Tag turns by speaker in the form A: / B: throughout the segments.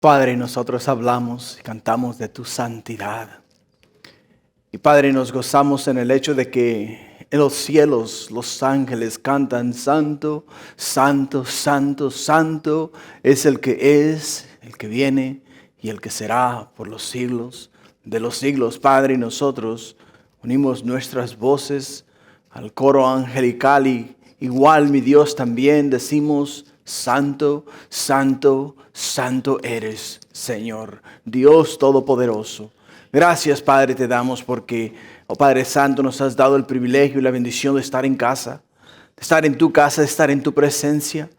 A: Padre, nosotros hablamos y cantamos de tu santidad. Y Padre, nos gozamos en el hecho de que en los cielos los ángeles cantan: Santo, Santo, Santo, Santo es, el que viene y el que será por los siglos de los siglos. Padre, y nosotros unimos nuestras voces al coro angelical y igual, mi Dios, también decimos: Santo, Santo, Santo eres, Señor, Dios Todopoderoso. Gracias, Padre, te damos porque, oh Padre Santo, nos has dado el privilegio y la bendición de estar en casa, de estar en tu casa, de estar en tu presencia,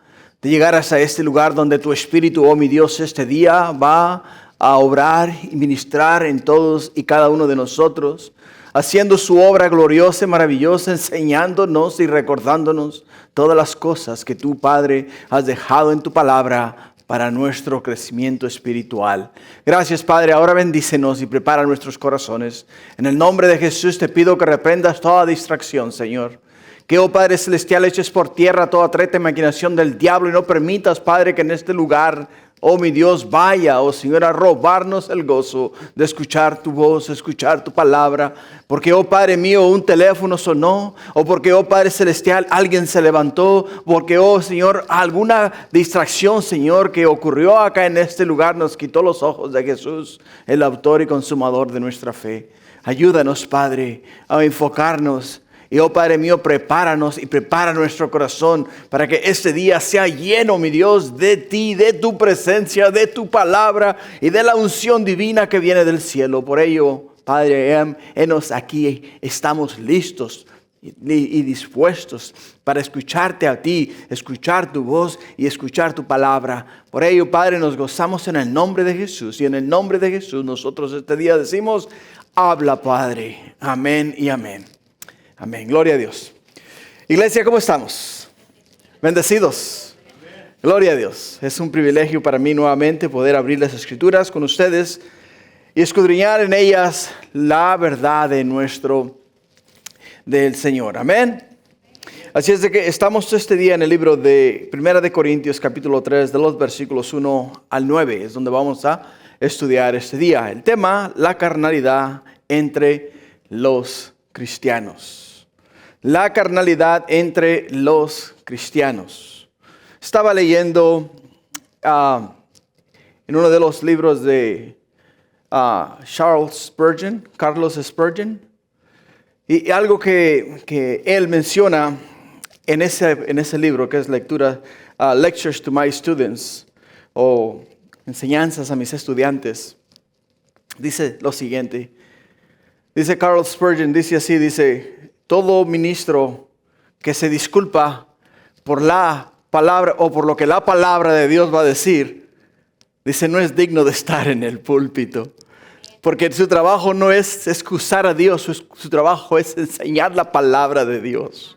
A: de llegar hasta este lugar donde tu Espíritu, oh mi Dios, este día va a obrar y ministrar en todos y cada uno de nosotros, haciendo su obra gloriosa y maravillosa, enseñándonos y recordándonos todas las cosas que tú, Padre, has dejado en tu palabra para nuestro crecimiento espiritual. Gracias, Padre. Ahora bendícenos y prepara nuestros corazones. En el nombre de Jesús te pido que reprendas toda distracción, Señor. Que, oh Padre Celestial, eches por tierra toda treta y maquinación del diablo y no permitas, Padre, que en este lugar, oh mi Dios, vaya, oh Señor, a robarnos el gozo de escuchar tu voz, escuchar tu palabra. Porque, oh Padre mío, un teléfono sonó, o porque, oh Padre Celestial, alguien se levantó, porque, oh Señor, alguna distracción, Señor, que ocurrió acá en este lugar nos quitó los ojos de Jesús, el autor y consumador de nuestra fe. Ayúdanos, Padre, a enfocarnos. Y, oh Padre mío, prepáranos y prepara nuestro corazón para que este día sea lleno, mi Dios, de ti, de tu presencia, de tu palabra y de la unción divina que viene del cielo. Por ello, Padre, henos aquí, estamos listos y dispuestos para escucharte a ti, escuchar tu voz y escuchar tu palabra. Por ello, Padre, nos gozamos en el nombre de Jesús. Y en el nombre de Jesús nosotros este día decimos: habla, Padre. Amén y amén. Amén, gloria a Dios. Iglesia, ¿cómo estamos? Bendecidos. Gloria a Dios. Es un privilegio para mí nuevamente poder abrir las Escrituras con ustedes y escudriñar en ellas la verdad del Señor. Amén. Así es de que estamos este día en el libro de 1 de Corintios capítulo 3 de los versículos 1 al 9. Es donde vamos a estudiar este día. El tema: la carnalidad entre los cristianos. La carnalidad entre los cristianos. Estaba leyendo en uno de los libros de Carlos Spurgeon, y algo que él menciona en ese libro, que es lectura, Lectures to My Students, o enseñanzas a mis estudiantes, dice lo siguiente. Dice Carlos Spurgeon, dice así, dice: todo ministro que se disculpa por la palabra o por lo que la palabra de Dios va a decir, dice, no es digno de estar en el púlpito. Porque su trabajo no es excusar a Dios, su trabajo es enseñar la palabra de Dios.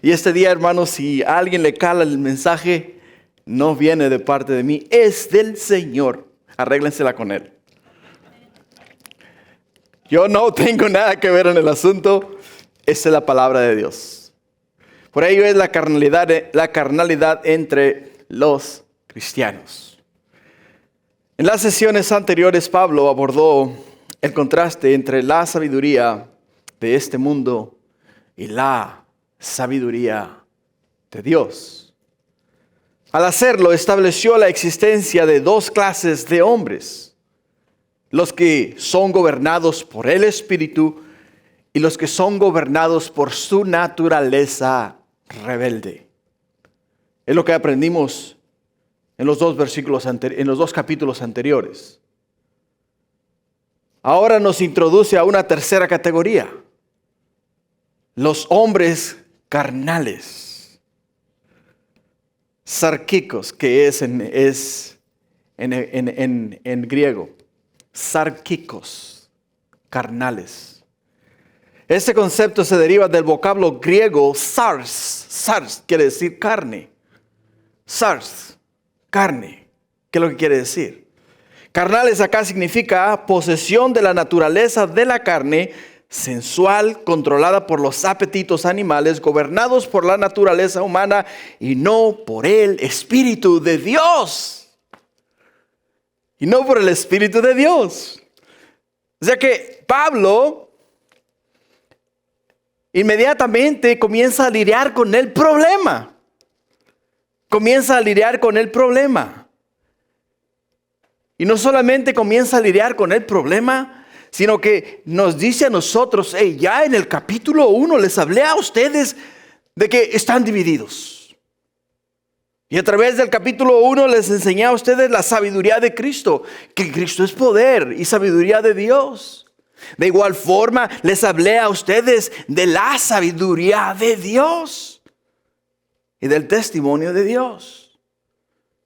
A: Y este día, hermanos, si a alguien le cala el mensaje, no viene de parte de mí, es del Señor. Arréglensela con Él. Yo no tengo nada que ver en el asunto. Esa es la palabra de Dios. Por ello es la carnalidad entre los cristianos. En las sesiones anteriores, Pablo abordó el contraste entre la sabiduría de este mundo y la sabiduría de Dios. Al hacerlo, estableció la existencia de dos clases de hombres: los que son gobernados por el Espíritu y los que son gobernados por su naturaleza rebelde. Es lo que aprendimos en los dos capítulos anteriores. Ahora nos introduce a una tercera categoría: los hombres carnales. Sarkikos, que es en griego. Sarkikos, carnales. Este concepto se deriva del vocablo griego sars. Sars quiere decir carne. Sars, carne. ¿Qué es lo que quiere decir? Carnales acá significa posesión de la naturaleza de la carne, sensual, controlada por los apetitos animales, gobernados por la naturaleza humana y no por el Espíritu de Dios. y no por el Espíritu de Dios. O sea que Pablo inmediatamente comienza a lidiar con el problema. Y no solamente comienza a lidiar con el problema, sino que nos dice a nosotros, ya en el capítulo 1 les hablé a ustedes de que están divididos. Y a través del capítulo 1 les enseñé a ustedes la sabiduría de Cristo, que Cristo es poder y sabiduría de Dios. De igual forma les hablé a ustedes de la sabiduría de Dios y del testimonio de Dios.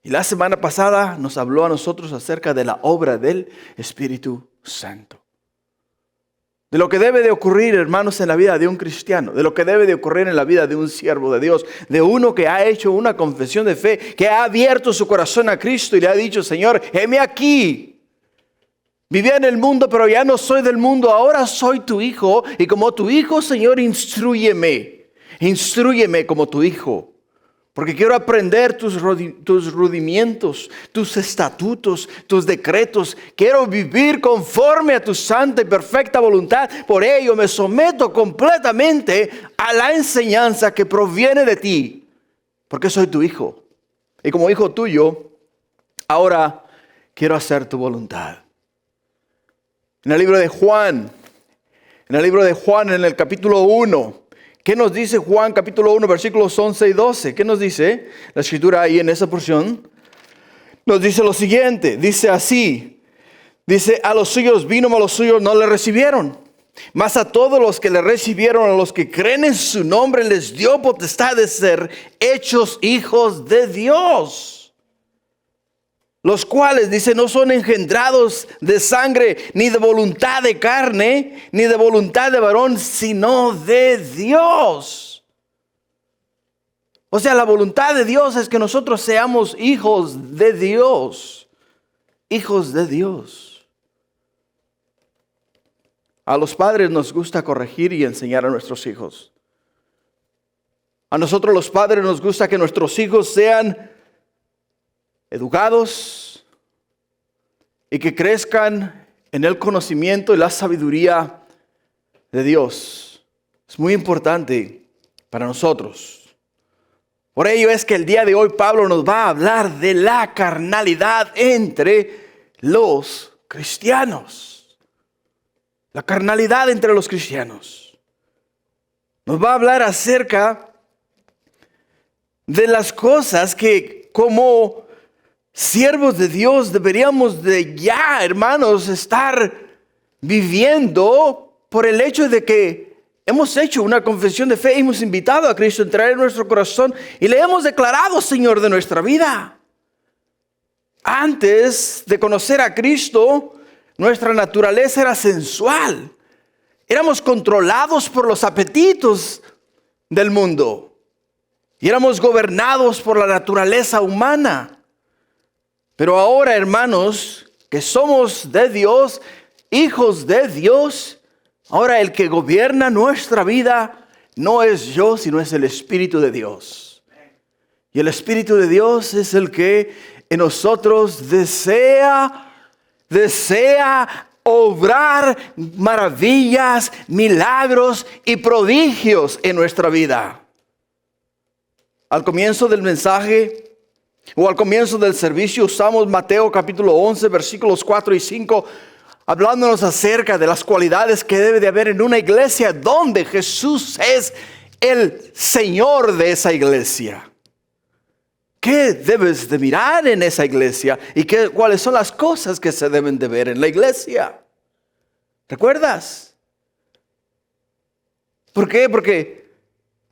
A: Y la semana pasada nos habló a nosotros acerca de la obra del Espíritu Santo. De lo que debe de ocurrir, hermanos, en la vida de un cristiano, de lo que debe de ocurrir en la vida de un siervo de Dios, de uno que ha hecho una confesión de fe, que ha abierto su corazón a Cristo y le ha dicho, Señor, heme aquí. Vivía en el mundo, pero ya no soy del mundo, ahora soy tu hijo. Y como tu hijo, Señor, instrúyeme como tu hijo. Porque quiero aprender tus rudimientos, tus estatutos, tus decretos. Quiero vivir conforme a tu santa y perfecta voluntad. Por ello me someto completamente a la enseñanza que proviene de ti. Porque soy tu hijo. Y como hijo tuyo, ahora quiero hacer tu voluntad. En el libro de Juan, en el capítulo 1. ¿Qué nos dice Juan capítulo 1 versículos 11 y 12? ¿Qué nos dice la escritura ahí en esa porción? Nos dice lo siguiente, dice así, dice a los suyos vino, mas los suyos no le recibieron. Mas a todos los que le recibieron, a los que creen en su nombre, les dio potestad de ser hechos hijos de Dios. Los cuales, dice, no son engendrados de sangre, ni de voluntad de carne, ni de voluntad de varón, sino de Dios. O sea, la voluntad de Dios es que nosotros seamos hijos de Dios. Hijos de Dios. A los padres nos gusta corregir y enseñar a nuestros hijos. A nosotros los padres nos gusta que nuestros hijos sean educados y que crezcan en el conocimiento y la sabiduría de Dios. Es muy importante para nosotros. Por ello es que el día de hoy Pablo nos va a hablar de la carnalidad entre los cristianos. La carnalidad entre los cristianos. Nos va a hablar acerca de las cosas que como siervos de Dios deberíamos de ya, hermanos, estar viviendo por el hecho de que hemos hecho una confesión de fe, hemos invitado a Cristo a entrar en nuestro corazón y le hemos declarado Señor de nuestra vida. Antes de conocer a Cristo, nuestra naturaleza era sensual. Éramos controlados por los apetitos del mundo y éramos gobernados por la naturaleza humana. Pero ahora, hermanos, que somos de Dios, hijos de Dios, ahora el que gobierna nuestra vida no es yo, sino es el Espíritu de Dios. Y el Espíritu de Dios es el que en nosotros desea obrar maravillas, milagros y prodigios en nuestra vida. Al comienzo del mensaje, o al comienzo del servicio, usamos Mateo capítulo 11, versículos 4 y 5, hablándonos acerca de las cualidades que debe de haber en una iglesia donde Jesús es el Señor de esa iglesia. ¿Qué debes de mirar en esa iglesia? ¿Y cuáles son las cosas que se deben de ver en la iglesia? ¿Recuerdas? ¿Por qué? Porque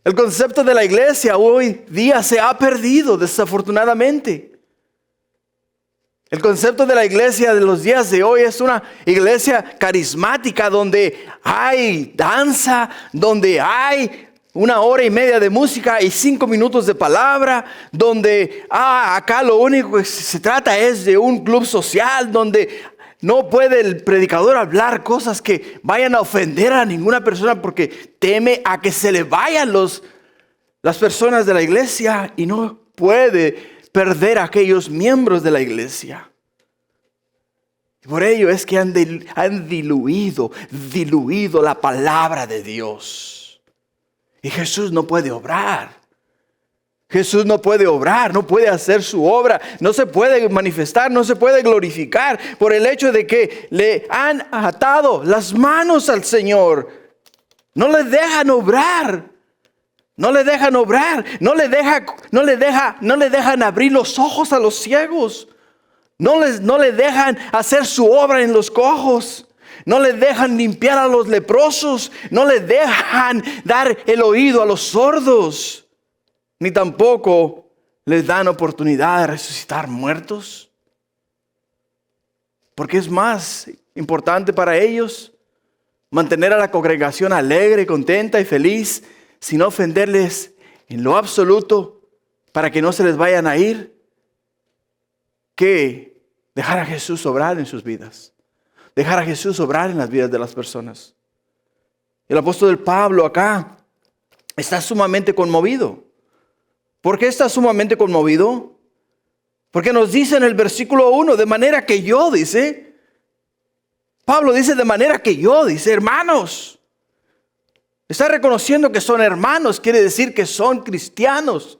A: el concepto de la iglesia hoy día se ha perdido, desafortunadamente. El concepto de la iglesia de los días de hoy es una iglesia carismática donde hay danza, donde hay 1 hora y media de música y 5 minutos de palabra, donde acá lo único que se trata es de un club social, donde no puede el predicador hablar cosas que vayan a ofender a ninguna persona porque teme a que se le vayan las personas de la iglesia y no puede perder a aquellos miembros de la iglesia. Por ello es que han diluido la palabra de Dios. Y Jesús no puede obrar. Jesús no puede obrar, no puede hacer su obra, no se puede manifestar, no se puede glorificar por el hecho de que le han atado las manos al Señor. No le dejan obrar. No le dejan obrar, no le dejan abrir los ojos a los ciegos. No le dejan hacer su obra en los cojos. No le dejan limpiar a los leprosos. No le dejan dar el oído a los sordos. Ni tampoco les dan oportunidad de resucitar muertos. Porque es más importante para ellos mantener a la congregación alegre, contenta y feliz, sin ofenderles en lo absoluto para que no se les vayan a ir, que dejar a Jesús obrar en sus vidas. Dejar a Jesús obrar en las vidas de las personas. El apóstol Pablo acá está sumamente conmovido. ¿Por qué está sumamente conmovido? Porque nos dice en el versículo 1, de manera que yo, dice, Pablo dice, de manera que yo, dice, hermanos. Está reconociendo que son hermanos, quiere decir que son cristianos.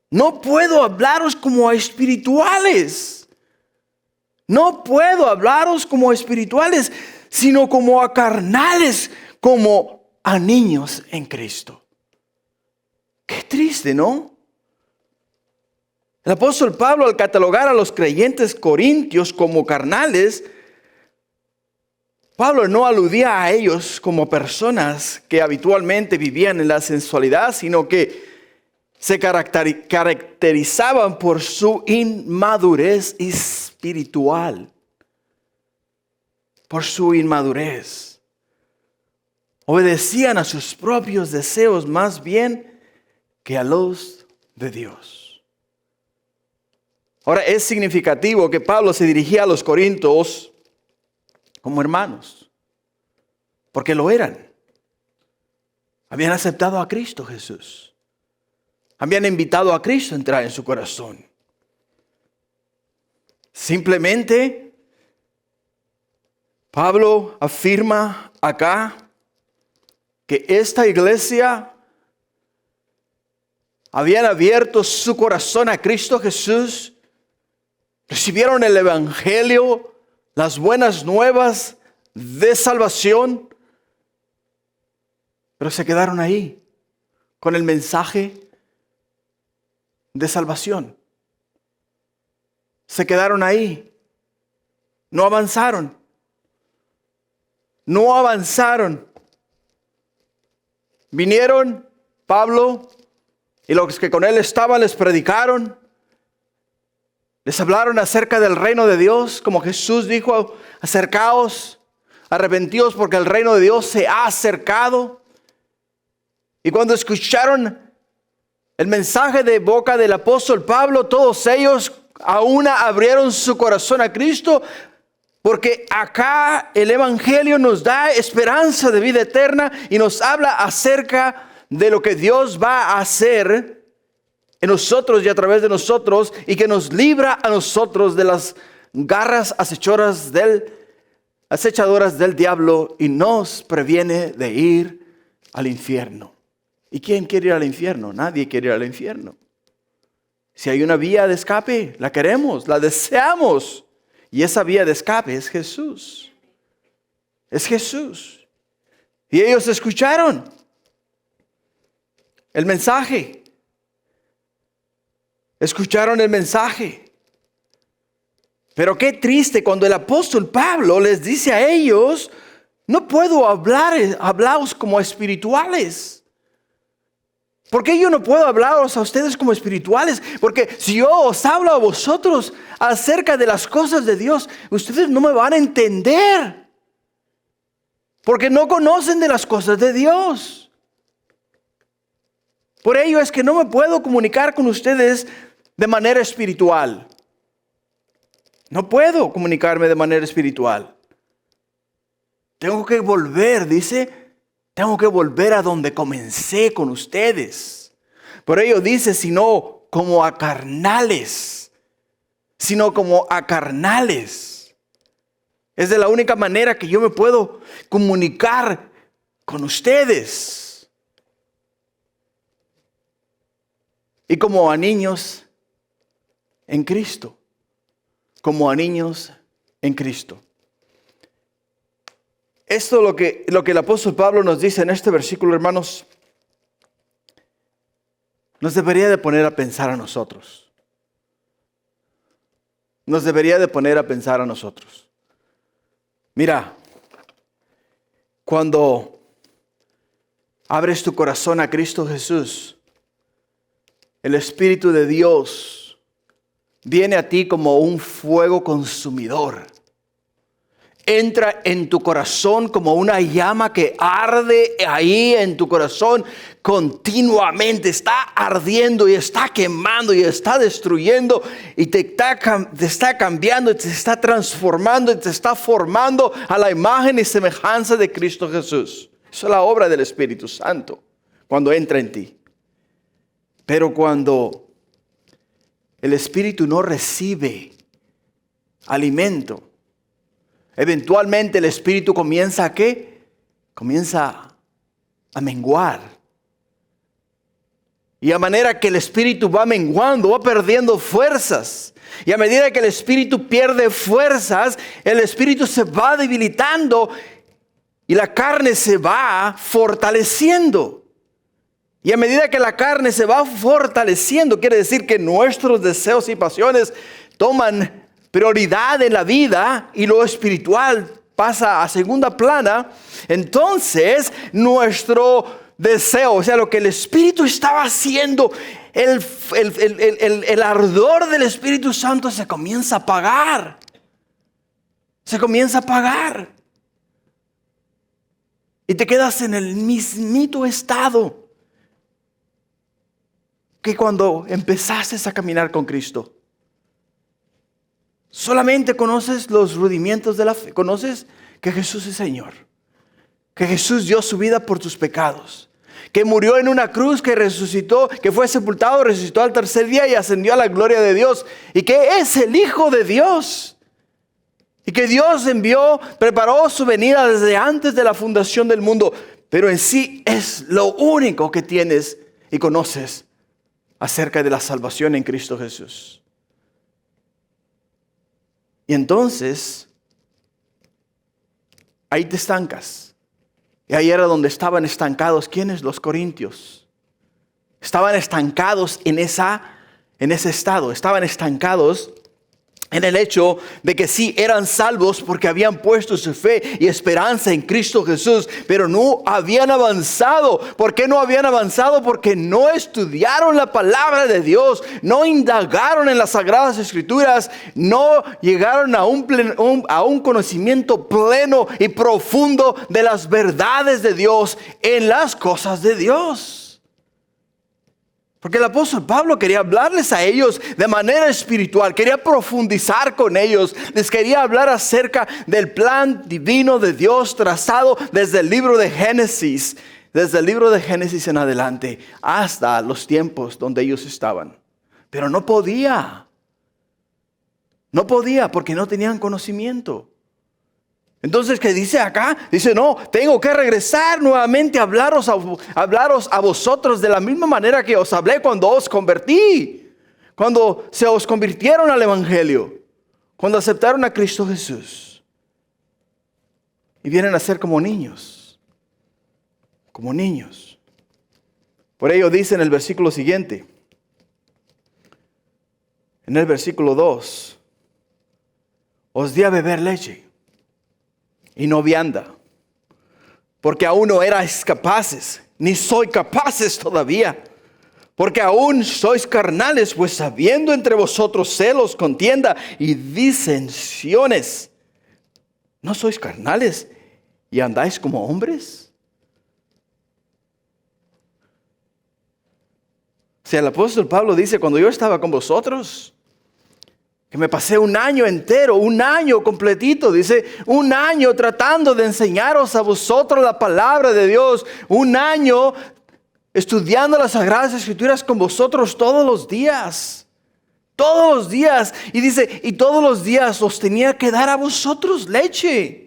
A: No puedo hablaros como a espirituales. No puedo hablaros como a espirituales, sino como a carnales, como a niños en Cristo. Qué triste, ¿no? El apóstol Pablo, al catalogar a los creyentes corintios como carnales, Pablo no aludía a ellos como personas que habitualmente vivían en la sensualidad, sino que se caracterizaban por su inmadurez espiritual. Por su inmadurez. Obedecían a sus propios deseos más bien que a los de Dios. Ahora es significativo que Pablo se dirigía a los corintios como hermanos, porque lo eran. Habían aceptado a Cristo Jesús. Habían invitado a Cristo a entrar en su corazón. Simplemente, Pablo afirma acá que esta iglesia habían abierto su corazón a Cristo Jesús, recibieron el evangelio, las buenas nuevas de salvación, pero se quedaron ahí con el mensaje de salvación. Se quedaron ahí. No avanzaron. No avanzaron. Vinieron Pablo y los que con él estaban les predicaron. Les hablaron acerca del reino de Dios, como Jesús dijo, acercaos, arrepentíos porque el reino de Dios se ha acercado. Y cuando escucharon el mensaje de boca del apóstol Pablo, todos ellos a una abrieron su corazón a Cristo, porque acá el evangelio nos da esperanza de vida eterna y nos habla acerca de lo que Dios va a hacer en nosotros y a través de nosotros, y que nos libra a nosotros de las garras acechadoras del diablo y nos previene de ir al infierno. ¿Y quién quiere ir al infierno? Nadie quiere ir al infierno. Si hay una vía de escape, la queremos, la deseamos. Y esa vía de escape es Jesús. Es Jesús. Y ellos escucharon el mensaje. Escucharon el mensaje. Pero qué triste cuando el apóstol Pablo les dice a ellos, no puedo hablaros como espirituales. ¿Por qué yo no puedo hablaros a ustedes como espirituales? Porque si yo os hablo a vosotros acerca de las cosas de Dios, ustedes no me van a entender. Porque no conocen de las cosas de Dios. Por ello es que no me puedo comunicar con ustedes de manera espiritual. No puedo comunicarme de manera espiritual. Tengo que volver, dice, tengo que volver a donde comencé con ustedes. Por ello dice, sino como a carnales. Sino como a carnales. Es de la única manera que yo me puedo comunicar con ustedes. Y como a niños en Cristo. Como a niños en Cristo. Esto lo que el apóstol Pablo nos dice en este versículo, hermanos, nos debería de poner a pensar a nosotros. Nos debería de poner a pensar a nosotros. Mira, cuando abres tu corazón a Cristo Jesús, el Espíritu de Dios viene a ti como un fuego consumidor. Entra en tu corazón como una llama que arde ahí en tu corazón continuamente. Está ardiendo y está quemando y está destruyendo y te está cambiando y te está transformando y te está formando a la imagen y semejanza de Cristo Jesús. Esa es la obra del Espíritu Santo cuando entra en ti. Pero cuando el Espíritu no recibe alimento, eventualmente el Espíritu comienza ¿a qué? Comienza a menguar. Y a manera que el Espíritu va menguando, va perdiendo fuerzas. Y a medida que el Espíritu pierde fuerzas, el Espíritu se va debilitando y la carne se va fortaleciendo. Y a medida que la carne se va fortaleciendo, quiere decir que nuestros deseos y pasiones toman prioridad en la vida y lo espiritual pasa a segunda plana. Entonces nuestro deseo, o sea, lo que el Espíritu estaba haciendo, el ardor del Espíritu Santo se comienza a apagar. Se comienza a apagar. Y te quedas en el mismito estado que cuando empezaste a caminar con Cristo. Solamente conoces los rudimentos de la fe. Conoces que Jesús es Señor. Que Jesús dio su vida por tus pecados. Que murió en una cruz, que resucitó, que fue sepultado, resucitó al tercer día y ascendió a la gloria de Dios. Y que es el Hijo de Dios. Y que Dios preparó su venida desde antes de la fundación del mundo. Pero en sí es lo único que tienes y conoces acerca de la salvación en Cristo Jesús. Y entonces, ahí te estancas. Y ahí era donde estaban estancados. ¿Quiénes? Los corintios. Estaban estancados en ese estado. Estaban estancados en el hecho de que sí eran salvos porque habían puesto su fe y esperanza en Cristo Jesús, pero no habían avanzado. ¿Por qué no habían avanzado? Porque no estudiaron la palabra de Dios, no indagaron en las Sagradas Escrituras, no llegaron a un conocimiento pleno y profundo de las verdades de Dios en las cosas de Dios. Porque el apóstol Pablo quería hablarles a ellos de manera espiritual, quería profundizar con ellos, les quería hablar acerca del plan divino de Dios trazado desde el libro de Génesis en adelante, hasta los tiempos donde ellos estaban. Pero no podía porque no tenían conocimiento. Entonces, ¿qué dice acá? Dice, no, tengo que regresar nuevamente a hablaros a vosotros de la misma manera que os hablé cuando os convertí. Cuando se os convirtieron al Evangelio. Cuando aceptaron a Cristo Jesús. Y vienen a ser como niños. Como niños. Por ello dice en el versículo siguiente. En el versículo 2. Os di a beber leche y no vianda, porque aún no erais capaces, ni soy capaces todavía, porque aún sois carnales, pues habiendo entre vosotros celos, contienda y disensiones, ¿no sois carnales y andáis como hombres? O sea, el apóstol Pablo dice, cuando yo estaba con vosotros, que me pasé un año entero, un año completito, dice, un año tratando de enseñaros a vosotros la palabra de Dios, un año estudiando las Sagradas Escrituras con vosotros todos los días. Todos los días. Y dice, y todos los días os tenía que dar a vosotros leche.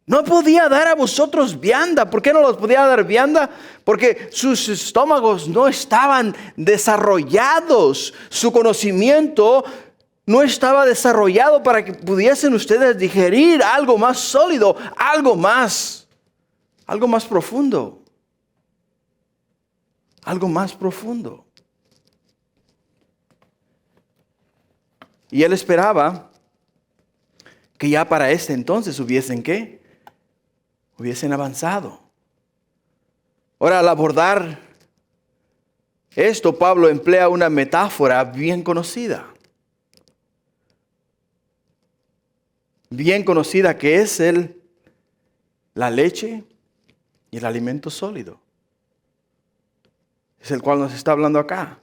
A: No podía dar a vosotros vianda. ¿Por qué no los podía dar vianda? Porque sus estómagos no estaban desarrollados. Su conocimiento no estaba desarrollado para que pudiesen ustedes digerir algo más sólido, algo más profundo. Algo más profundo. Y él esperaba que ya para este entonces hubiesen avanzado. Ahora, al abordar esto, Pablo emplea una metáfora bien conocida. Bien conocida, que es la leche y el alimento sólido. Es el cual nos está hablando acá.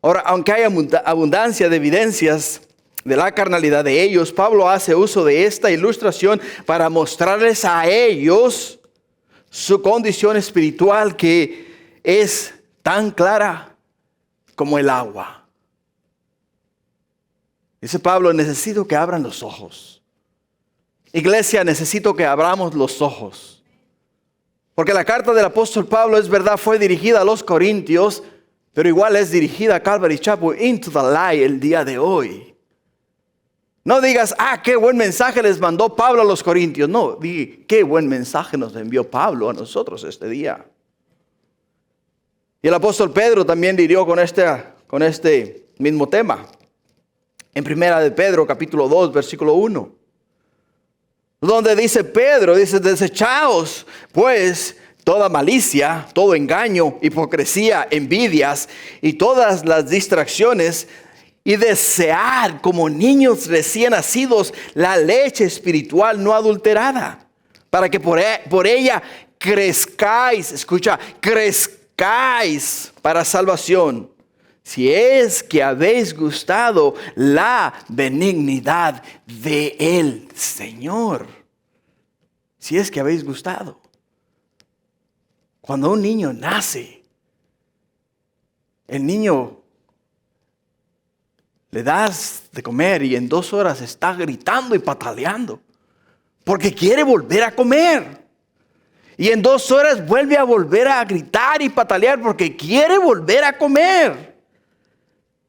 A: Ahora, aunque hay abundancia de evidencias de la carnalidad de ellos, Pablo hace uso de esta ilustración para mostrarles a ellos su condición espiritual, que es tan clara como el agua. Dice Pablo, necesito que abran los ojos. Iglesia, necesito que abramos los ojos. Porque la carta del apóstol Pablo, es verdad, fue dirigida a los corintios, pero igual es dirigida a Calvary Chapel into the light el día de hoy. No digas, qué buen mensaje les mandó Pablo a los corintios. No, di, qué buen mensaje nos envió Pablo a nosotros este día. Y el apóstol Pedro también dirigió con este mismo tema. En primera de Pedro, capítulo 2, versículo 1. Donde dice Pedro, dice, desechaos pues toda malicia, todo engaño, hipocresía, envidias y todas las distracciones, y desear como niños recién nacidos la leche espiritual no adulterada, para que por ella crezcáis, escucha, crezcáis para salvación, si es que habéis gustado la benignidad del Señor. Si es que habéis gustado. Cuando un niño nace, el niño le das de comer y en 2 horas está gritando y pataleando porque quiere volver a comer. Y en 2 horas vuelve a volver a gritar y patalear porque quiere volver a comer.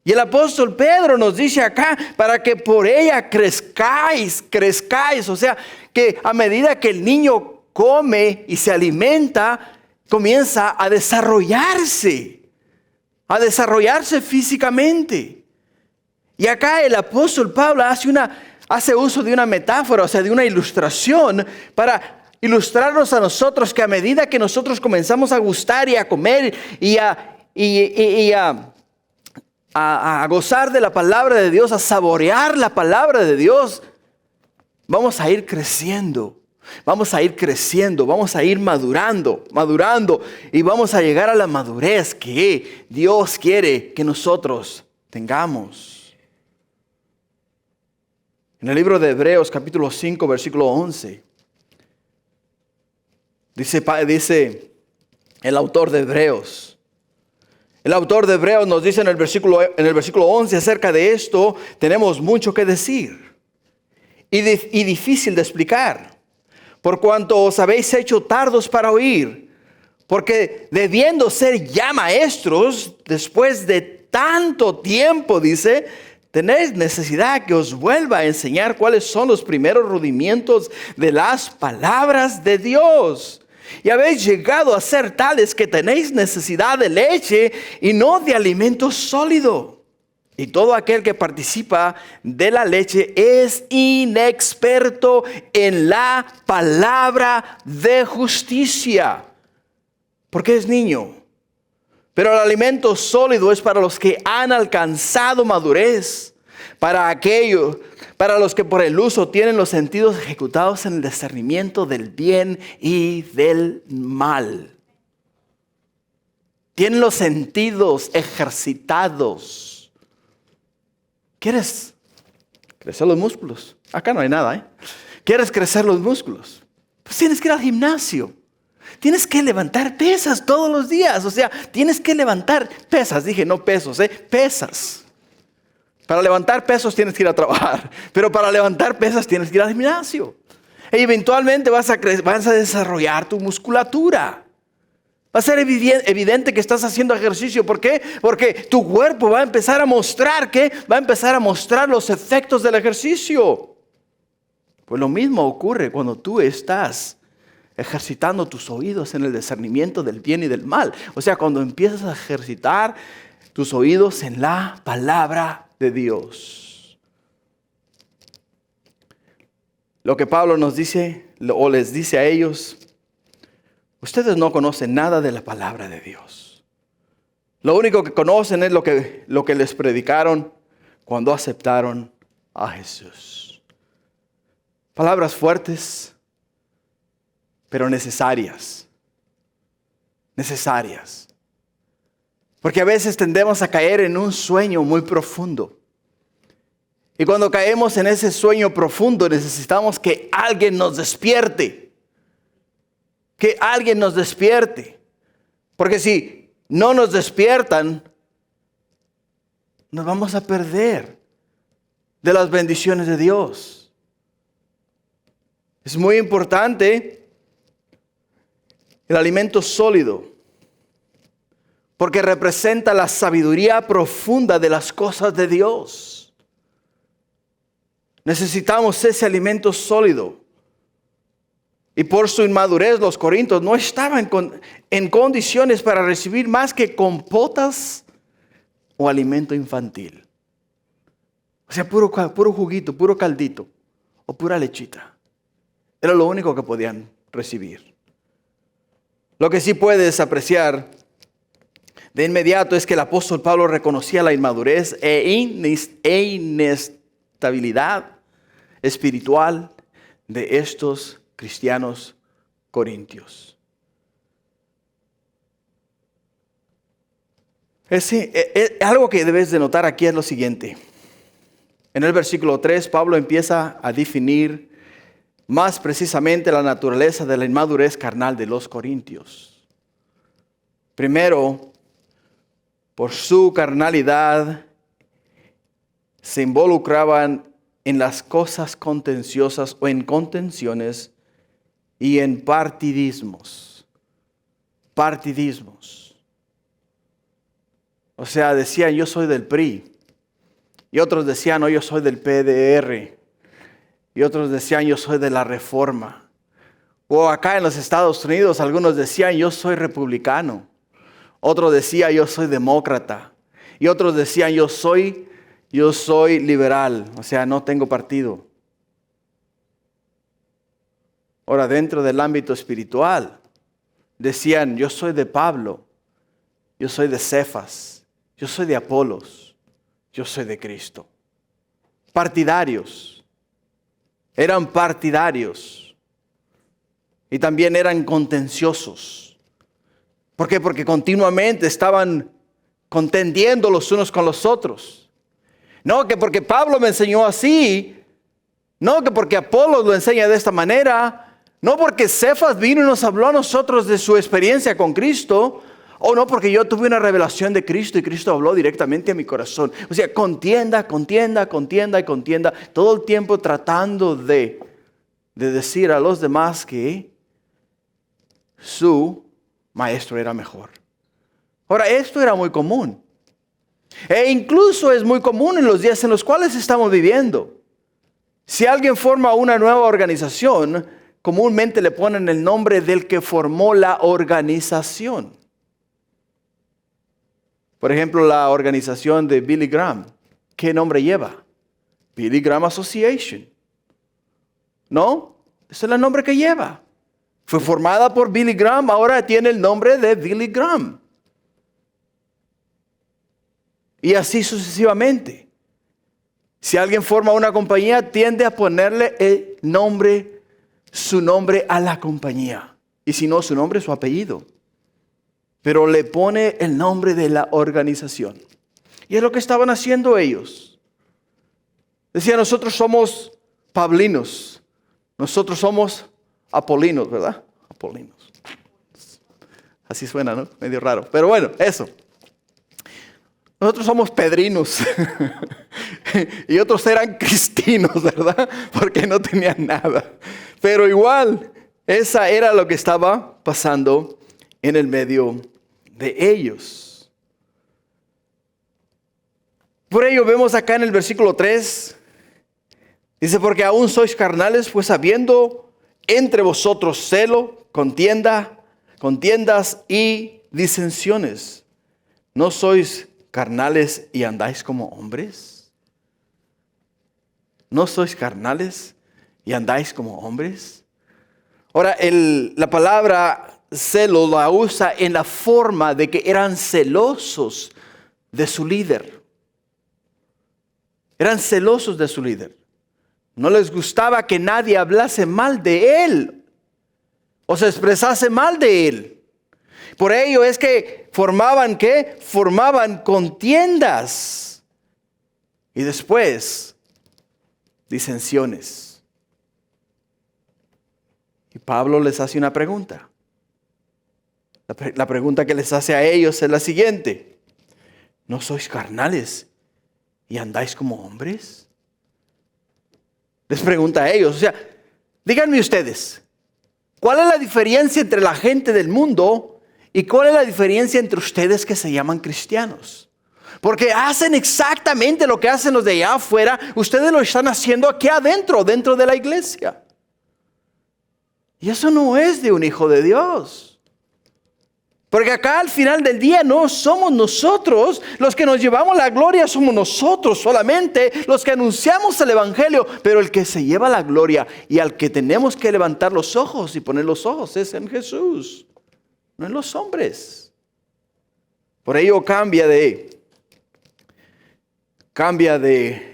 A: Y el apóstol Pedro nos dice acá, para que por ella crezcáis. O sea, que a medida que el niño come y se alimenta, comienza a desarrollarse físicamente. Y acá el apóstol Pablo hace uso de una metáfora, o sea, de una ilustración, para ilustrarnos a nosotros que a medida que nosotros comenzamos a gustar y a comer y a gozar de la palabra de Dios, a saborear la palabra de Dios, vamos a ir creciendo, vamos a ir madurando y vamos a llegar a la madurez que Dios quiere que nosotros tengamos. En el libro de Hebreos capítulo 5 versículo 11 dice el autor de Hebreos. El autor de Hebreos nos dice en el versículo 11, acerca de esto tenemos mucho que decir y difícil de explicar, por cuanto os habéis hecho tardos para oír, porque debiendo ser ya maestros, después de tanto tiempo, dice, tenéis necesidad que os vuelva a enseñar cuáles son los primeros rudimientos de las palabras de Dios. Y habéis llegado a ser tales que tenéis necesidad de leche y no de alimento sólido. Y todo aquel que participa de la leche es inexperto en la palabra de justicia, porque es niño. Pero el alimento sólido es para los que han alcanzado madurez, para los que por el uso tienen los sentidos ejecutados en el discernimiento del bien y del mal. Tienen los sentidos ejercitados. ¿Quieres crecer los músculos? Acá no hay nada, ¿Quieres crecer los músculos? Pues tienes que ir al gimnasio. Tienes que levantar pesas todos los días. O sea, tienes que levantar pesas. Dije, no pesos, pesas. Para levantar pesos tienes que ir a trabajar. Pero para levantar pesas tienes que ir al gimnasio. Y eventualmente vas a desarrollar tu musculatura. Va a ser evidente que estás haciendo ejercicio. ¿Por qué? Porque tu cuerpo va a empezar a mostrar los efectos del ejercicio. Pues lo mismo ocurre cuando tú estás ejercitando tus oídos en el discernimiento del bien y del mal. O sea, cuando empiezas a ejercitar tus oídos en la palabra de Dios. Lo que Pablo nos dice, o les dice a ellos: ustedes no conocen nada de la palabra de Dios. Lo único que conocen es lo que les predicaron cuando aceptaron a Jesús. Palabras fuertes, pero necesarias. Necesarias. Porque a veces tendemos a caer en un sueño muy profundo. Y cuando caemos en ese sueño profundo, necesitamos que alguien nos despierte. Que alguien nos despierte. Porque si no nos despiertan, nos vamos a perder de las bendiciones de Dios. Es muy importante el alimento sólido, porque representa la sabiduría profunda de las cosas de Dios. Necesitamos ese alimento sólido. Y por su inmadurez, los corintios no estaban en condiciones para recibir más que compotas o alimento infantil. O sea, puro juguito, puro caldito o pura lechita. Era lo único que podían recibir. Lo que sí puedes apreciar de inmediato es que el apóstol Pablo reconocía la inmadurez e inestabilidad espiritual de estos cristianos corintios. Algo que debes de notar aquí es lo siguiente. En el versículo 3, Pablo empieza a definir más precisamente la naturaleza de la inmadurez carnal de los corintios. Primero, por su carnalidad, se involucraban en las cosas contenciosas o en contenciones y en partidismos. Partidismos. O sea, decían: yo soy del PRI. Y otros decían: no, yo soy del PDR. Y otros decían: yo soy de la Reforma. O acá en los Estados Unidos algunos decían: yo soy republicano. Otro decía: yo soy demócrata. Y otros decían: yo soy liberal. O sea, no tengo partido. Ahora, dentro del ámbito espiritual, decían: yo soy de Pablo. Yo soy de Cefas. Yo soy de Apolos. Yo soy de Cristo. Partidarios. Eran partidarios. Y también eran contenciosos. ¿Por qué? Porque continuamente estaban contendiendo los unos con los otros. No que porque Pablo me enseñó así. No que porque Apolos lo enseña de esta manera. No porque Cefas vino y nos habló a nosotros de su experiencia con Cristo. O no porque yo tuve una revelación de Cristo y Cristo habló directamente a mi corazón. O sea, contienda. Todo el tiempo tratando de decir a los demás que su maestro era mejor. Ahora, esto era muy común. E incluso es muy común en los días en los cuales estamos viviendo. Si alguien forma una nueva organización, comúnmente le ponen el nombre del que formó la organización. Por ejemplo, la organización de Billy Graham, ¿qué nombre lleva? Billy Graham Association. ¿No? Ese es el nombre que lleva. Fue formada por Billy Graham, ahora tiene el nombre de Billy Graham. Y así sucesivamente. Si alguien forma una compañía, tiende a ponerle su nombre a la compañía. Y si no, su nombre, su apellido. Pero le pone el nombre de la organización. Y es lo que estaban haciendo ellos. Decían: nosotros somos Pablinos. Nosotros somos Apolinos, ¿verdad? Apolinos. Así suena, ¿no? Medio raro. Pero bueno, eso. Nosotros somos pedrinos. Y otros eran cristinos, ¿verdad? Porque no tenían nada. Pero igual, esa era lo que estaba pasando en el medio de ellos. Por ello vemos acá en el versículo 3, dice, porque aún sois carnales, pues habiendo entre vosotros celo, contiendas y disensiones. ¿No sois carnales y andáis como hombres? ¿No sois carnales y andáis como hombres? Ahora, la palabra celo la usa en la forma de que eran celosos de su líder. Eran celosos de su líder. No les gustaba que nadie hablase mal de él o se expresase mal de él. Por ello es que formaban contiendas y después disensiones. Y Pablo les hace una pregunta. La pregunta que les hace a ellos es la siguiente: ¿no sois carnales y andáis como hombres? Les pregunta a ellos. O sea, díganme ustedes, ¿cuál es la diferencia entre la gente del mundo y cuál es la diferencia entre ustedes que se llaman cristianos? Porque hacen exactamente lo que hacen los de allá afuera. Ustedes lo están haciendo aquí adentro, dentro de la iglesia. Y eso no es de un hijo de Dios. Porque acá al final del día no somos nosotros los que nos llevamos la gloria, somos nosotros solamente los que anunciamos el evangelio. Pero el que se lleva la gloria y al que tenemos que levantar los ojos y poner los ojos es en Jesús, no en los hombres. Por ello cambia de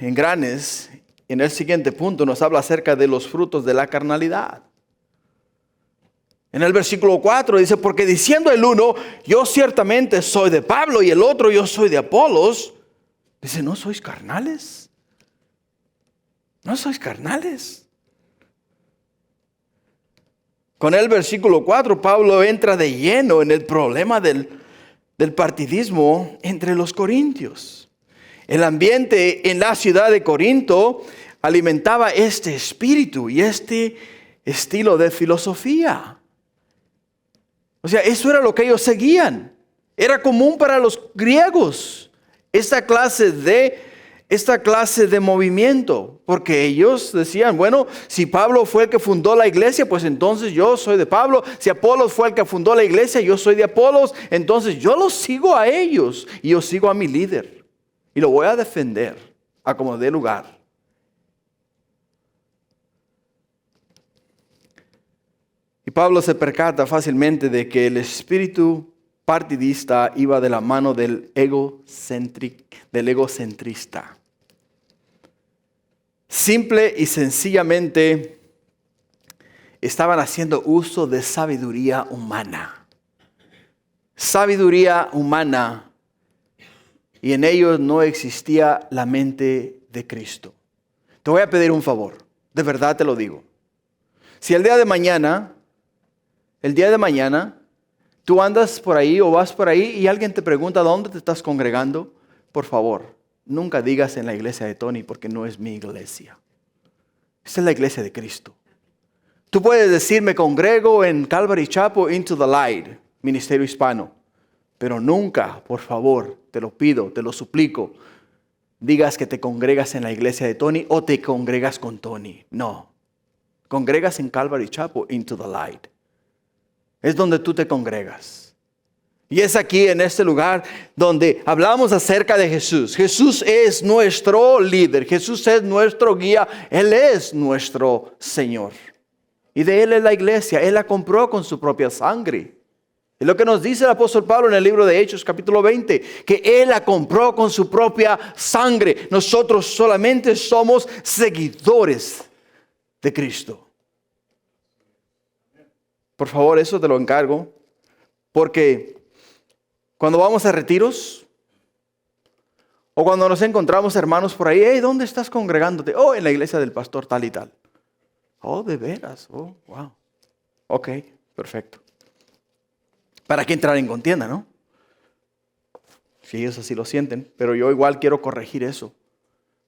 A: engranes. En el siguiente punto nos habla acerca de los frutos de la carnalidad. En el versículo 4 dice, porque diciendo el uno, yo ciertamente soy de Pablo, y el otro, yo soy de Apolos. Dice, ¿no sois carnales? ¿No sois carnales? Con el versículo 4, Pablo entra de lleno en el problema del partidismo entre los corintios. El ambiente en la ciudad de Corinto alimentaba este espíritu y este estilo de filosofía. O sea, eso era lo que ellos seguían. Era común para los griegos esta clase de movimiento. Porque ellos decían, bueno, si Pablo fue el que fundó la iglesia, pues entonces yo soy de Pablo. Si Apolos fue el que fundó la iglesia, yo soy de Apolos. Entonces yo los sigo a ellos y yo sigo a mi líder. Y lo voy a defender a como dé lugar. Y Pablo se percata fácilmente de que el espíritu partidista iba de la mano del egocentrista. Simple y sencillamente estaban haciendo uso de sabiduría humana. Sabiduría humana, y en ellos no existía la mente de Cristo. Te voy a pedir un favor, de verdad te lo digo. Si el día de mañana tú andas por ahí o vas por ahí y alguien te pregunta ¿dónde te estás congregando? Por favor, nunca digas en la iglesia de Tony, porque no es mi iglesia. Esta es la iglesia de Cristo. Tú puedes decir, me congrego en Calvary Chapel Into the Light, Ministerio Hispano. Pero nunca, por favor, te lo pido, te lo suplico, digas que te congregas en la iglesia de Tony o te congregas con Tony. No, congregas en Calvary Chapel Into the Light. Es donde tú te congregas. Y es aquí en este lugar donde hablamos acerca de Jesús. Jesús es nuestro líder. Jesús es nuestro guía. Él es nuestro Señor. Y de Él es la iglesia. Él la compró con su propia sangre. Es lo que nos dice el apóstol Pablo en el libro de Hechos capítulo 20. Que Él la compró con su propia sangre. Nosotros solamente somos seguidores de Cristo. Por favor, eso te lo encargo, porque cuando vamos a retiros o cuando nos encontramos hermanos por ahí, hey, ¿dónde estás congregándote? Oh, en la iglesia del pastor tal y tal. Oh, ¿de veras? Oh, wow. Ok, perfecto. ¿Para qué entrar en contienda, no? Si ellos así lo sienten, pero yo igual quiero corregir eso.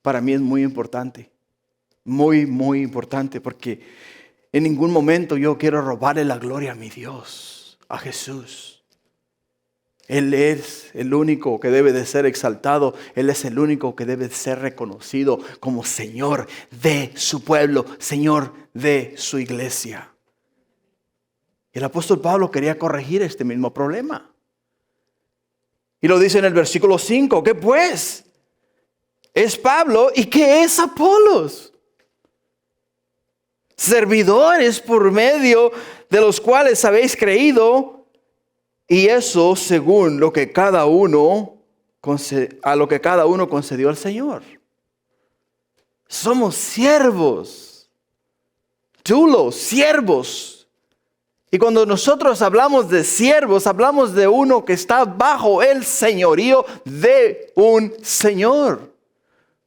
A: Para mí es muy importante, muy, muy importante, porque en ningún momento yo quiero robarle la gloria a mi Dios, a Jesús. Él es el único que debe de ser exaltado. Él es el único que debe de ser reconocido como Señor de su pueblo, Señor de su iglesia. El apóstol Pablo quería corregir este mismo problema. Y lo dice en el versículo 5. ¿Qué pues? Es Pablo. ¿Y qué es Apolos? Servidores por medio de los cuales habéis creído. Y eso según lo que cada uno concedió al Señor. Somos siervos. Doulos, siervos. Y cuando nosotros hablamos de siervos, hablamos de uno que está bajo el señorío de un Señor.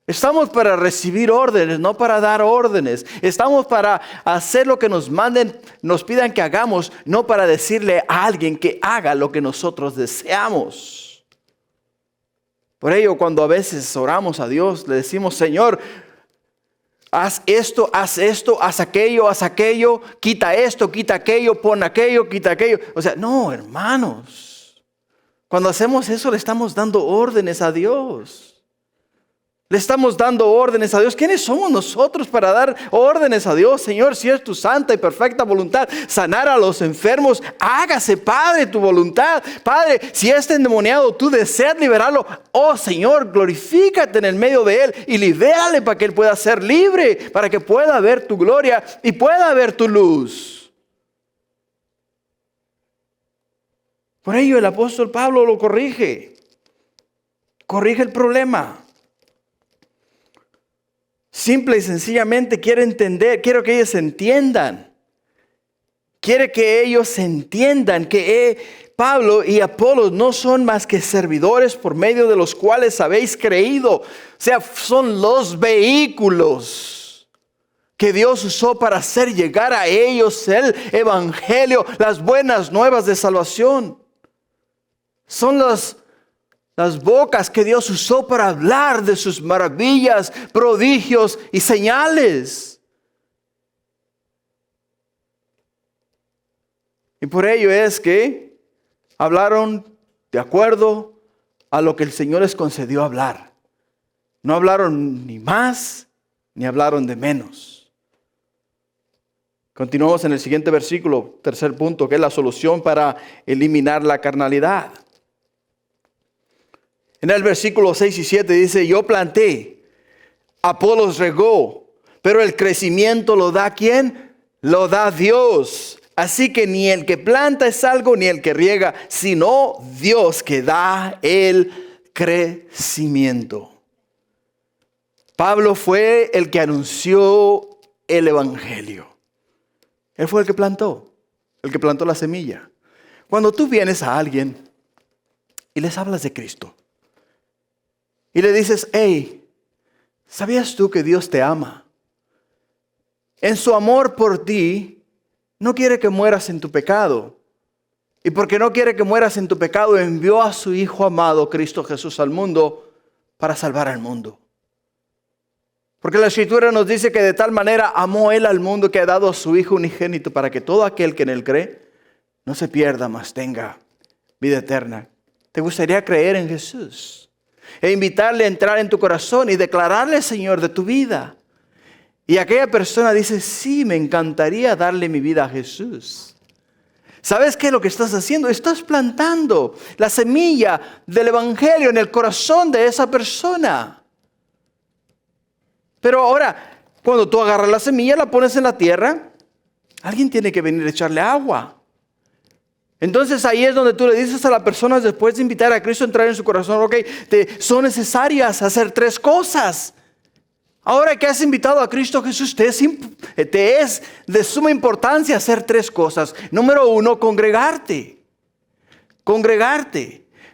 A: Estamos para recibir órdenes, no para dar órdenes. Estamos para hacer lo que nos manden, nos pidan que hagamos, no para decirle a alguien que haga lo que nosotros deseamos. Por ello, cuando a veces oramos a Dios, le decimos, Señor, haz esto, haz aquello, quita esto, quita aquello, pon aquello, quita aquello. O sea, no, hermanos. Cuando hacemos eso, le estamos dando órdenes a Dios. Le estamos dando órdenes a Dios. ¿Quiénes somos nosotros para dar órdenes a Dios? Señor, si es tu santa y perfecta voluntad sanar a los enfermos, hágase, Padre, tu voluntad. Padre, si es endemoniado, tú deseas liberarlo. Oh, Señor, glorifícate en el medio de él y libérale para que él pueda ser libre, para que pueda ver tu gloria y pueda ver tu luz. Por ello el apóstol Pablo lo corrige. Corrige el problema. Simple y sencillamente quiero que ellos entiendan. Quiere que ellos entiendan que Pablo y Apolos no son más que servidores por medio de los cuales habéis creído. O sea, son los vehículos que Dios usó para hacer llegar a ellos el evangelio, las buenas nuevas de salvación. Son las bocas que Dios usó para hablar de sus maravillas, prodigios y señales. Y por ello es que hablaron de acuerdo a lo que el Señor les concedió hablar. No hablaron ni más, ni hablaron de menos. Continuamos en el siguiente versículo, tercer punto, que es la solución para eliminar la carnalidad. En el versículo 6 y 7 dice, yo planté, Apolos regó, pero el crecimiento lo da ¿quién? Lo da Dios. Así que ni el que planta es algo, ni el que riega, sino Dios que da el crecimiento. Pablo fue el que anunció el evangelio. Él fue el que plantó la semilla. Cuando tú vienes a alguien y les hablas de Cristo, y le dices, hey, ¿sabías tú que Dios te ama? En su amor por ti, no quiere que mueras en tu pecado. Y porque no quiere que mueras en tu pecado, envió a su Hijo amado, Cristo Jesús, al mundo para salvar al mundo. Porque la Escritura nos dice que de tal manera amó Él al mundo que ha dado a su Hijo unigénito para que todo aquel que en Él cree no se pierda, mas tenga vida eterna. ¿Te gustaría creer en Jesús? E invitarle a entrar en tu corazón y declararle Señor de tu vida. Y aquella persona dice, sí, me encantaría darle mi vida a Jesús. ¿Sabes qué es lo que estás haciendo? Estás plantando la semilla del evangelio en el corazón de esa persona. Pero ahora, cuando tú agarras la semilla, la pones en la tierra, alguien tiene que venir a echarle agua. Entonces ahí es donde tú le dices a la persona, después de invitar a Cristo a entrar en su corazón, ok, son necesarias hacer 3 cosas. Ahora que has invitado a Cristo Jesús, te es de suma importancia hacer 3 cosas. Número 1, congregarte.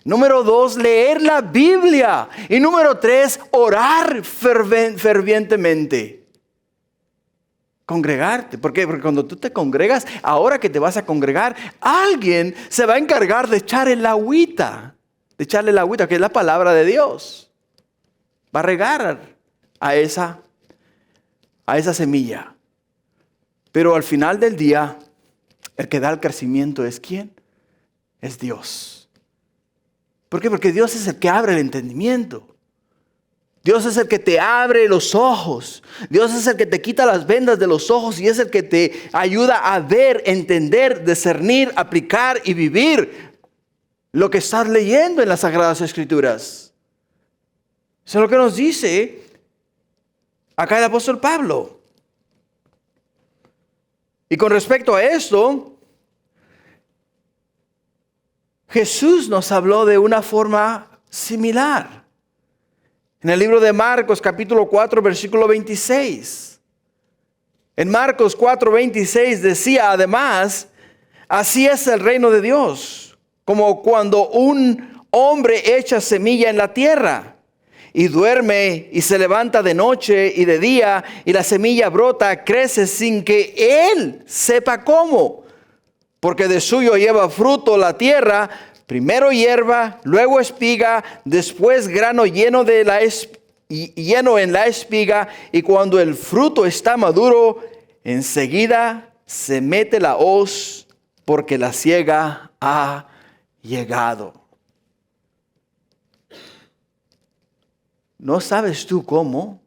A: Número 2, leer la Biblia. Y número 3, orar fervientemente. congregarte. ¿Por qué? Porque cuando tú te congregas, ahora que te vas a congregar, alguien se va a encargar de echar el agüita. De echarle el agüita, que es la palabra de Dios. Va a regar a esa semilla. Pero al final del día, el que da el crecimiento es ¿quién? Es Dios. ¿Por qué? Porque Dios es el que abre el entendimiento. Dios es el que te abre los ojos. Dios es el que te quita las vendas de los ojos y es el que te ayuda a ver, entender, discernir, aplicar y vivir lo que estás leyendo en las Sagradas Escrituras. Eso es lo que nos dice acá el apóstol Pablo. Y con respecto a esto, Jesús nos habló de una forma similar. En el libro de Marcos, capítulo 4, versículo 26. En Marcos 4, 26 decía además, así es el reino de Dios, como cuando un hombre echa semilla en la tierra y duerme y se levanta de noche y de día y la semilla brota, crece sin que él sepa cómo, porque de suyo lleva fruto la tierra. Primero hierba, luego espiga, después grano lleno en la espiga, y cuando el fruto está maduro, enseguida se mete la hoz, porque la siega ha llegado. No sabes tú cómo,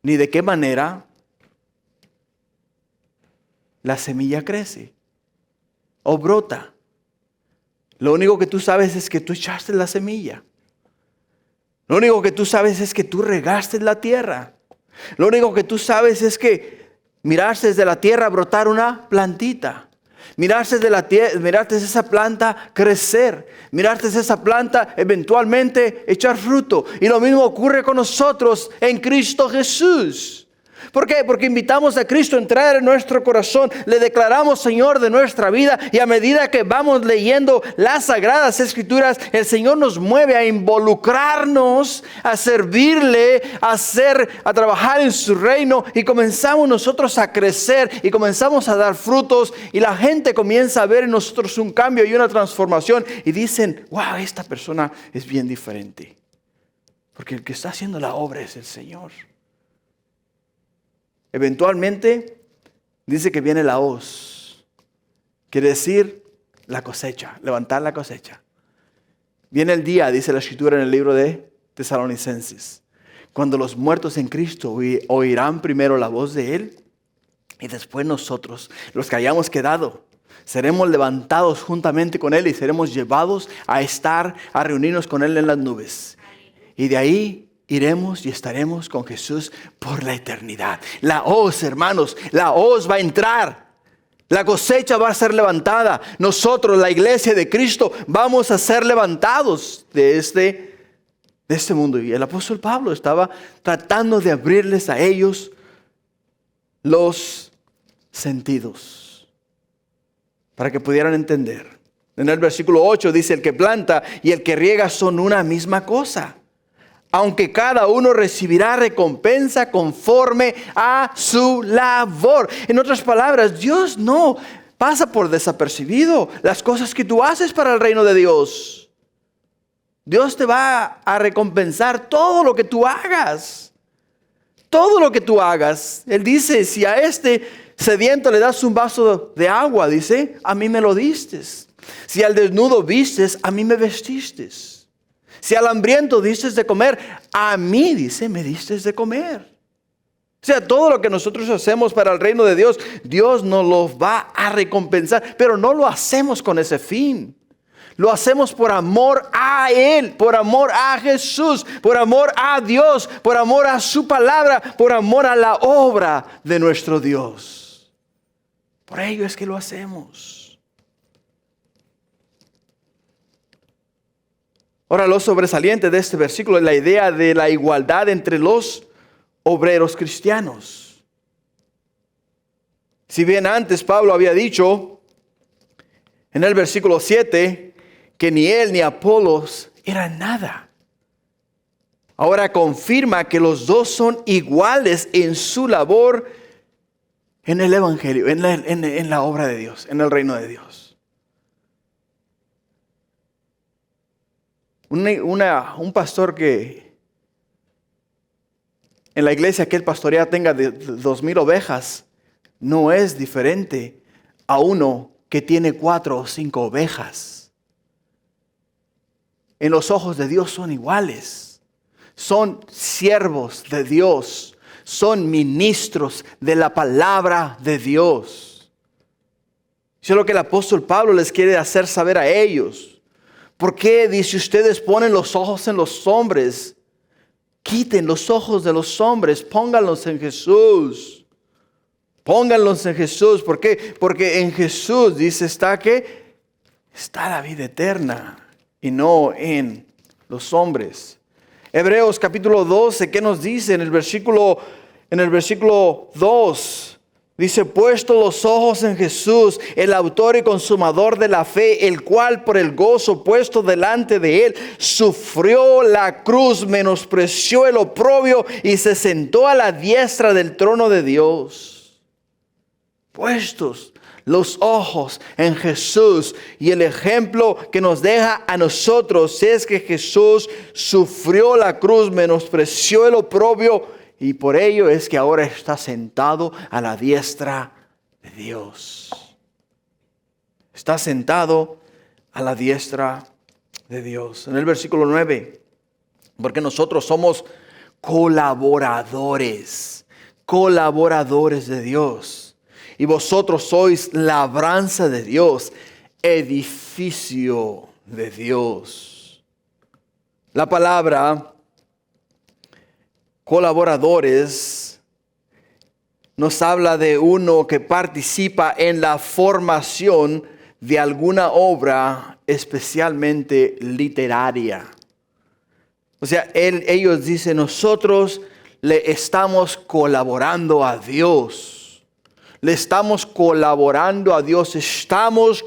A: ni de qué manera la semilla crece o brota. Lo único que tú sabes es que tú echaste la semilla. Lo único que tú sabes es que tú regaste la tierra. Lo único que tú sabes es que miraste desde la tierra brotar una plantita. Miraste esa planta crecer. Miraste esa planta eventualmente echar fruto. Y lo mismo ocurre con nosotros en Cristo Jesús. ¿Por qué? Porque invitamos a Cristo a entrar en nuestro corazón, le declaramos Señor de nuestra vida y a medida que vamos leyendo las Sagradas Escrituras, el Señor nos mueve a involucrarnos, a servirle, a trabajar en su reino y comenzamos nosotros a crecer y comenzamos a dar frutos y la gente comienza a ver en nosotros un cambio y una transformación y dicen, wow, esta persona es bien diferente, porque el que está haciendo la obra es el Señor. Eventualmente dice que viene la hoz, quiere decir la cosecha, levantar la cosecha. Viene el día, dice la Escritura en el libro de Tesalonicenses, cuando los muertos en Cristo oirán primero la voz de Él y después nosotros, los que hayamos quedado, seremos levantados juntamente con Él y seremos llevados a reunirnos con Él en las nubes. Y de ahí iremos y estaremos con Jesús por la eternidad. La hoz, hermanos, la hoz va a entrar. La cosecha va a ser levantada. Nosotros, la iglesia de Cristo, vamos a ser levantados de este mundo. Y el apóstol Pablo estaba tratando de abrirles a ellos los sentidos para que pudieran entender. En el versículo 8 dice, el que planta y el que riega son una misma cosa, aunque cada uno recibirá recompensa conforme a su labor. En otras palabras, Dios no pasa por desapercibido las cosas que tú haces para el reino de Dios. Dios te va a recompensar todo lo que tú hagas. Todo lo que tú hagas. Él dice, si a este sediento le das un vaso de agua, dice, a mí me lo diste. Si al desnudo vistes, a mí me vestiste. Si al hambriento diste de comer, a mí, dice, me diste de comer. O sea, todo lo que nosotros hacemos para el reino de Dios, Dios nos lo va a recompensar. Pero no lo hacemos con ese fin. Lo hacemos por amor a Él, por amor a Jesús, por amor a Dios, por amor a su palabra, por amor a la obra de nuestro Dios. Por ello es que lo hacemos. Ahora, lo sobresaliente de este versículo es la idea de la igualdad entre los obreros cristianos. Si bien antes Pablo había dicho en el versículo 7 que ni él ni Apolos eran nada, ahora confirma que los dos son iguales en su labor en el Evangelio, en la obra de Dios, en el reino de Dios. Un pastor que en la iglesia que él pastorea tenga de 2,000 ovejas, no es diferente a uno que tiene 4 o 5 ovejas. En los ojos de Dios son iguales. Son siervos de Dios. Son ministros de la palabra de Dios. Eso es lo que el apóstol Pablo les quiere hacer saber a ellos. ¿Por qué, dice, ustedes ponen los ojos en los hombres? Quiten los ojos de los hombres, pónganlos en Jesús. Pónganlos en Jesús. ¿Por qué? Porque en Jesús, dice, está la vida eterna y no en los hombres. Hebreos capítulo 12, ¿qué nos dice en el versículo 2? Dice, puesto los ojos en Jesús, el autor y consumador de la fe, el cual por el gozo puesto delante de él, sufrió la cruz, menospreció el oprobio y se sentó a la diestra del trono de Dios. Puestos los ojos en Jesús, y el ejemplo que nos deja a nosotros es que Jesús sufrió la cruz, menospreció el oprobio, y por ello es que ahora está sentado a la diestra de Dios. Está sentado a la diestra de Dios. En el versículo 9, porque nosotros somos colaboradores de Dios. Y vosotros sois labranza de Dios, edificio de Dios. La palabra colaboradores nos habla de uno que participa en la formación de alguna obra, especialmente literaria. O sea, ellos dicen, nosotros le estamos colaborando a Dios. Le estamos colaborando a Dios. Estamos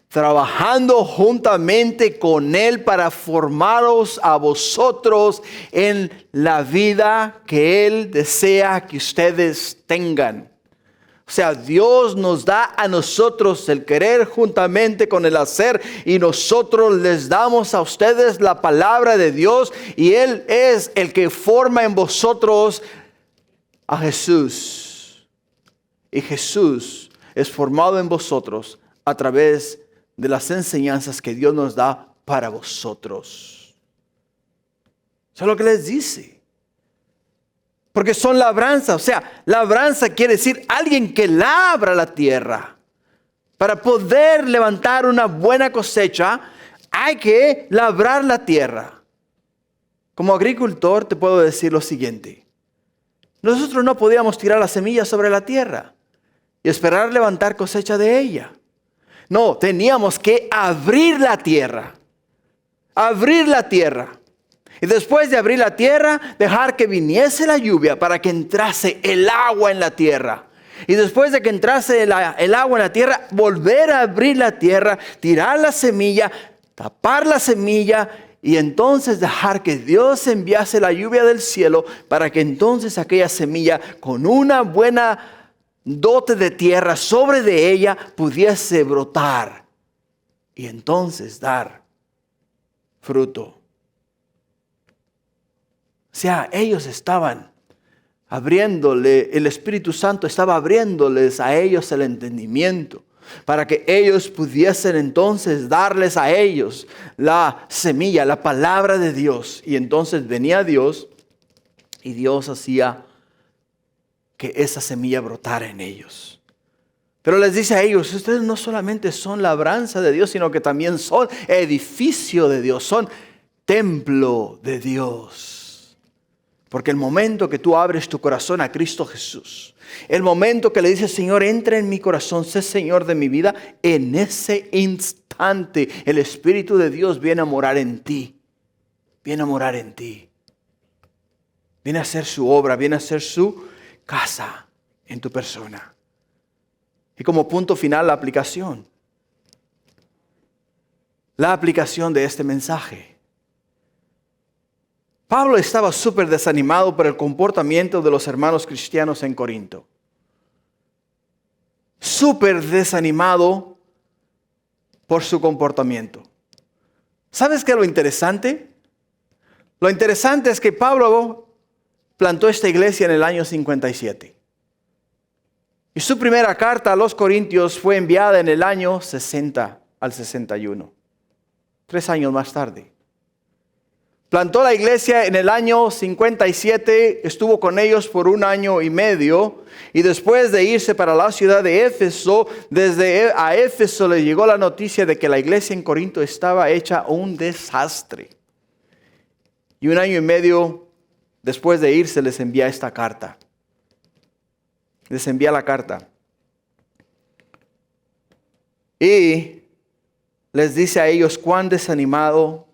A: trabajando juntamente con Él para formaros a vosotros en la vida que Él desea que ustedes tengan. O sea, Dios nos da a nosotros el querer juntamente con el hacer, y nosotros les damos a ustedes la palabra de Dios, y Él es el que forma en vosotros a Jesús. Y Jesús es formado en vosotros a través de las enseñanzas que Dios nos da para vosotros. Eso es lo que les dice. Porque son labranza. O sea, labranza quiere decir alguien que labra la tierra. Para poder levantar una buena cosecha, hay que labrar la tierra. Como agricultor te puedo decir lo siguiente. Nosotros no podíamos tirar la semilla sobre la tierra y esperar levantar cosecha de ella. No, teníamos que abrir la tierra. Abrir la tierra. Y después de abrir la tierra, dejar que viniese la lluvia para que entrase el agua en la tierra. Y después de que entrase el agua en la tierra, volver a abrir la tierra, tirar la semilla, tapar la semilla, y entonces dejar que Dios enviase la lluvia del cielo para que entonces aquella semilla, con una buena dote de tierra sobre de ella, pudiese brotar y entonces dar fruto. O sea, ellos estaban abriéndole, el Espíritu Santo estaba abriéndoles a ellos el entendimiento, para que ellos pudiesen entonces darles a ellos la semilla, la palabra de Dios. Y entonces venía Dios, y Dios hacía que esa semilla brotara en ellos. Pero les dice a ellos, ustedes no solamente son labranza de Dios, sino que también son edificio de Dios, son templo de Dios. Porque el momento que tú abres tu corazón a Cristo Jesús, el momento que le dices, Señor, entra en mi corazón, sé Señor de mi vida, en ese instante el Espíritu de Dios viene a morar en ti. Viene a morar en ti. Viene a hacer su obra, viene a hacer su casa en tu persona. Y como punto final, la aplicación. La aplicación de este mensaje. Pablo estaba súper desanimado por el comportamiento de los hermanos cristianos en Corinto. súper desanimado por su comportamiento. ¿Sabes qué es lo interesante? Lo interesante es que Pablo plantó esta iglesia en el año 57. Y su primera carta a los Corintios fue enviada en el año 60 al 61. 3 años más tarde. Plantó la iglesia en el año 57, estuvo con ellos por 1 año y medio. Y después de irse para la ciudad de Éfeso, desde a Éfeso le llegó la noticia de que la iglesia en Corinto estaba hecha un desastre. Y 1 año y medio después de irse les envía esta carta. Les envía la carta. Y les dice a ellos cuán desanimado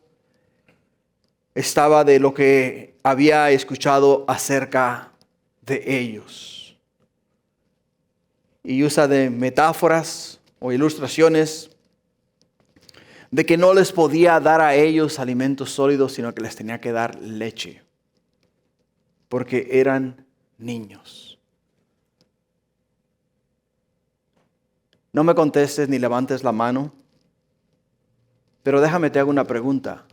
A: estaba de lo que había escuchado acerca de ellos. Y usa de metáforas o ilustraciones de que no les podía dar a ellos alimentos sólidos, sino que les tenía que dar leche, porque eran niños. No me contestes ni levantes la mano, pero déjame te hago una pregunta.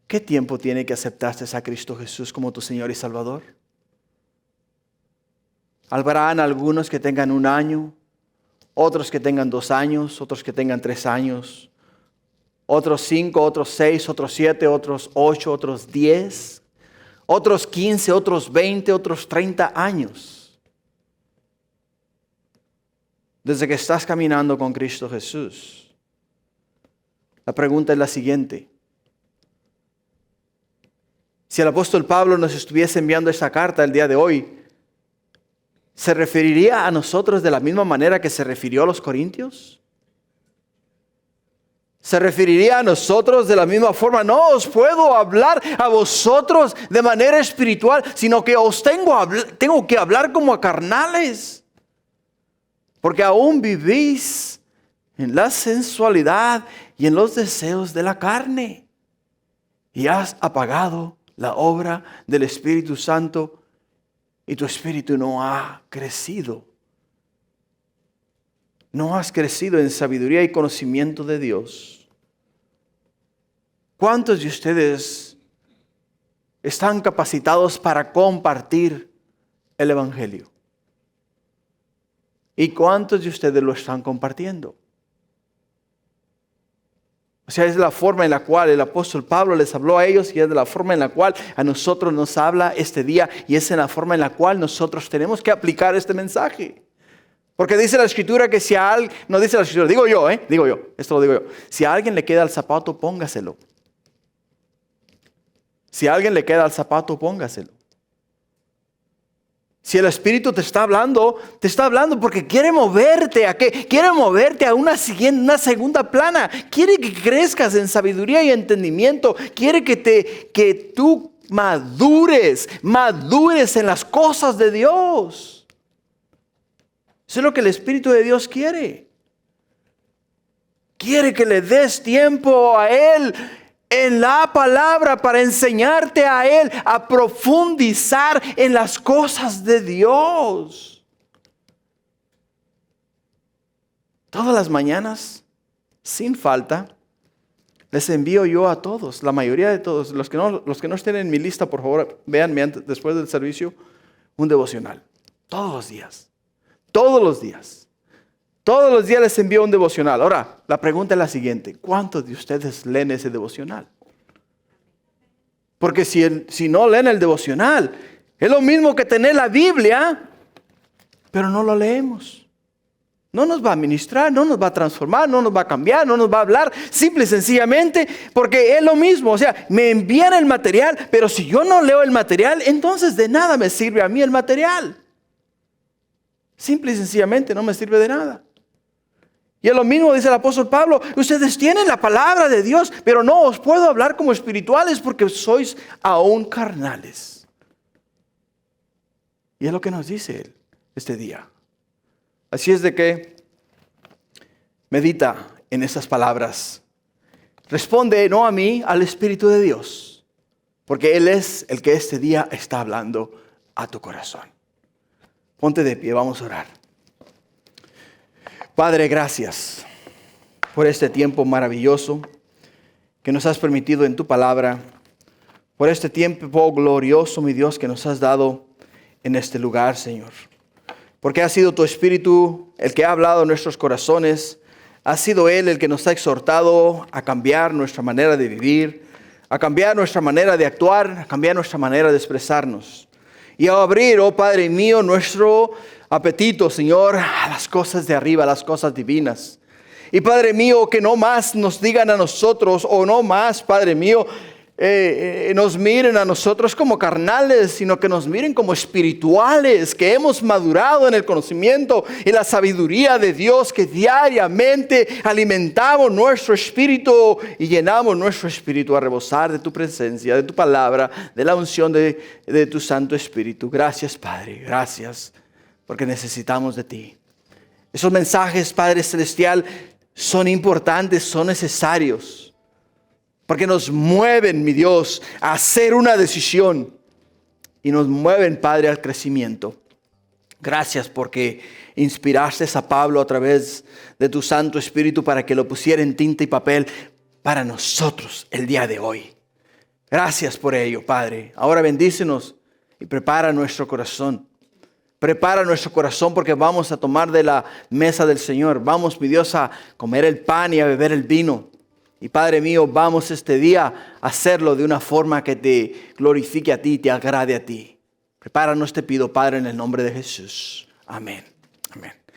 A: ¿Qué tiempo tiene que aceptaste a Cristo Jesús como tu Señor y Salvador? Habrán algunos que tengan 1 año, otros que tengan 2 años, otros que tengan 3 años, otros 5, otros 6, otros 7, otros 8, otros 10, otros 15, otros 20, otros 30 años. Desde que estás caminando con Cristo Jesús. La pregunta es la siguiente. Si el apóstol Pablo nos estuviese enviando esta carta el día de hoy, ¿se referiría a nosotros de la misma manera que se refirió a los corintios? ¿Se referiría a nosotros de la misma forma? No os puedo hablar a vosotros de manera espiritual, sino que os tengo que hablar como a carnales. Porque aún vivís en la sensualidad y en los deseos de la carne. Y has apagado la obra del Espíritu Santo y tu espíritu no ha crecido. No has crecido en sabiduría y conocimiento de Dios. ¿Cuántos de ustedes están capacitados para compartir el Evangelio? ¿Y cuántos de ustedes lo están compartiendo? O sea, es la forma en la cual el apóstol Pablo les habló a ellos y es de la forma en la cual a nosotros nos habla este día y es en la forma en la cual nosotros tenemos que aplicar este mensaje. Porque dice la Escritura que si a alguien, no dice la Escritura, digo yo, esto lo digo yo. Si a alguien le queda el zapato, póngaselo. Si a alguien le queda el zapato, póngaselo. Si el Espíritu te está hablando porque quiere moverte a qué? Quiere moverte a una segunda plana. Quiere que crezcas en sabiduría y entendimiento. Quiere que tú madures en las cosas de Dios. Eso es lo que el Espíritu de Dios quiere. Quiere que le des tiempo a Él en la palabra para enseñarte a Él a profundizar en las cosas de Dios. Todas las mañanas, sin falta, les envío yo a todos, la mayoría de todos, los que no estén en mi lista, por favor, véanme después del servicio, un devocional. Todos los días. Todos los días. Todos los días les envío un devocional. Ahora, la pregunta es la siguiente. ¿Cuántos de ustedes leen ese devocional? Porque si no leen el devocional, es lo mismo que tener la Biblia, pero no lo leemos. No nos va a ministrar, no nos va a transformar, no nos va a cambiar, no nos va a hablar. Simple y sencillamente porque es lo mismo. O sea, me envían el material, pero si yo no leo el material, entonces de nada me sirve a mí el material. Simple y sencillamente no me sirve de nada. Y es lo mismo dice el apóstol Pablo, ustedes tienen la palabra de Dios, pero no os puedo hablar como espirituales porque sois aún carnales. Y es lo que nos dice él este día. Así es de que medita en esas palabras. Responde no a mí, al Espíritu de Dios, porque Él es el que este día está hablando a tu corazón. Ponte de pie, vamos a orar. Padre, gracias por este tiempo maravilloso que nos has permitido en tu palabra, por este tiempo glorioso, mi Dios, que nos has dado en este lugar, Señor. Porque ha sido tu Espíritu el que ha hablado en nuestros corazones, ha sido Él el que nos ha exhortado a cambiar nuestra manera de vivir, a cambiar nuestra manera de actuar, a cambiar nuestra manera de expresarnos. Y a abrir, oh Padre mío, nuestro apetito, Señor, a las cosas de arriba, a las cosas divinas. Y Padre mío, que no más nos digan a nosotros, o no más, Padre mío, nos miren a nosotros como carnales, sino que nos miren como espirituales, que hemos madurado en el conocimiento y la sabiduría de Dios, que diariamente alimentamos nuestro espíritu y llenamos nuestro espíritu a rebosar de tu presencia, de tu palabra, de la unción de tu Santo Espíritu. Gracias, Padre, gracias, porque necesitamos de ti. Esos mensajes, Padre Celestial, son importantes, son necesarios. Porque nos mueven, mi Dios, a hacer una decisión. Y nos mueven, Padre, al crecimiento. Gracias porque inspiraste a Pablo a través de tu Santo Espíritu para que lo pusiera en tinta y papel para nosotros el día de hoy. Gracias por ello, Padre. Ahora bendícenos y prepara nuestro corazón. Prepara nuestro corazón porque vamos a tomar de la mesa del Señor. Vamos, mi Dios, a comer el pan y a beber el vino. Y Padre mío, vamos este día a hacerlo de una forma que te glorifique a ti y te agrade a ti. Prepáranos, te pido, Padre, en el nombre de Jesús. Amén. Amén.